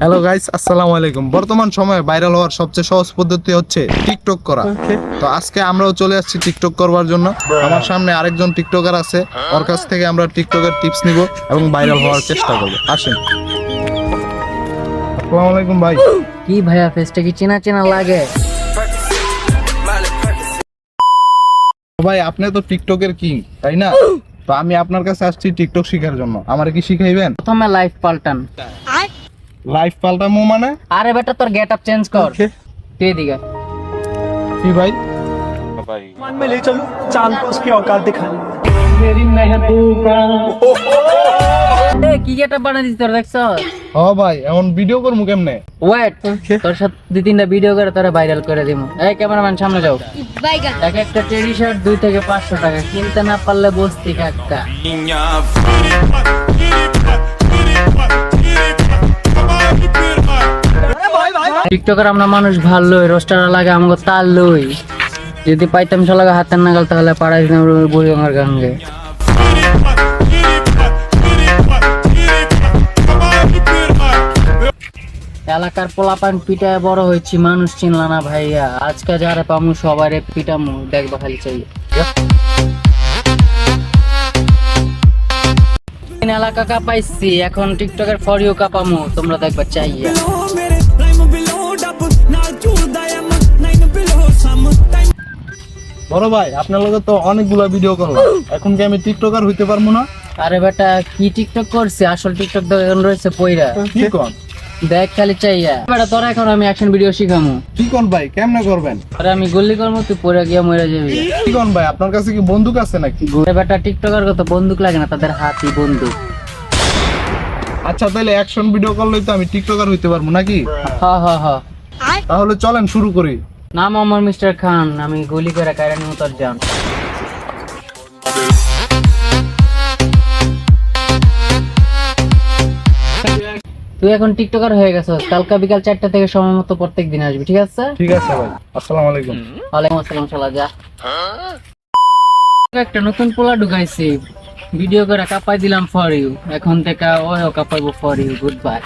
Hello guys, আসসালামু আলাইকুম। বর্তমান সময়ে ভাইরাল হওয়ার সবচেয়ে সহজ পদ্ধতি হচ্ছে টিকটক করা। তো আজকে আমরাও চলে আসছি টিকটক করবার জন্য। আমার সামনে আরেকজন টিকটকার আছে, ওর কাছ থেকে আমরা টিকটকের টিপস নিব এবং ভাইরাল হওয়ার চেষ্টা করব। আসেন। আসসালামু আলাইকুম ভাই। কি ভাইয়া, ফেসটা কি চেনা চেনা লাগে? ভাই আপনি তো টিকটকের কিং, তাই না? তো আমি আপনার কাছে আসছি টিকটক শেখার জন্য। আমারে কি শিখাইবেন? প্রথমে লাইফ পাল্টান। লাইফ পাল্টামো মানে? আরে বেটা, তোর গেট আপ চেঞ্জ কর। তুই এদিকে কি ভাই? मान में ले चलो, चांद को उसकी औकात दिखानी। কি গেট আপ বানাই দিছিস তোর, দেখছ? ও ভাই, এমন ভিডিও করবো কেমনে? ওয়েট, তোর সাথে দুই তিনটা ভিডিও করে তোরা ভাইরাল করে দিমু। এই ক্যামেরাম্যান সামনে যাও। এক একটা টেডি শার্ট 2 থেকে 500 টাকা, কিনতে না পারলে বসতি কাকা। টিকটকার আমরা মানুষ ভালোই, রোস্টার লাগে আমাকে তার লই। যদি পাইতাম শালাকে হাতের নাগাল তাহলে পাড়াই দিতাম বুড়িগঙ্গার গাঙ্গে। এলাকার পোলাপান পিটায় বড় হয়েছি, মানুষ চিনলা না ভাইয়া। আজকে যারা পামু সবারে পিটামু, দেখবা খালি চাই। এলাকা কাপাইছি, এখন টিকটকের ফর ইউ কাপামু, তোমরা দেখবা চাইয়া। বড় ভাই, আপনার লগে তো অনেকগুলা ভিডিও করলাম, এখন কি আমি টিকটকার হইতে পারবো না? আরে বেটা, কি টিকটক করছে? আসল টিকটক তো এখন রয়েছে পইরা। কি কোন? দেখ খালি চাইয়া। বেটা তোরা এখন আমি অ্যাকশন ভিডিও শিখামু। কি কোন ভাই, কেমনে করবেন? আরে আমি গুলি করবো, তুই পড়ে গিয়া মরে যাবি। কি কোন ভাই, আপনার কাছে কি বন্দুক আছে নাকি? আরে বেটা, টিকটকার কত বন্দুক লাগে না, তাদের হাতই বন্দুক। আচ্ছা তাহলে অ্যাকশন ভিডিও করলেই তো আমি টিকটকার হইতে পারবো নাকি? হ হ হ। তাহলে চলেন শুরু করি। নাম আমার মিস্টার খান, আমি গুলি করে কায়রা নিয়ে তোর যান। তুই এখন টিকটকার হয়ে গেছিস, কালকা বিকাল 4টা থেকে সময় মতো প্রত্যেক দিন আসবি, ঠিক আছে? ঠিক আছে ভাই, আসসালামু আলাইকুম। ওয়ালাইকুম আসসালাম। শালা যা। একটা নতুন পোলা ঢুকাইছি, ভিডিও করে কাপাই দিলাম ফর ইউ। এখন থেকে ওও কাপাইবো ফর ইউ। Good bye.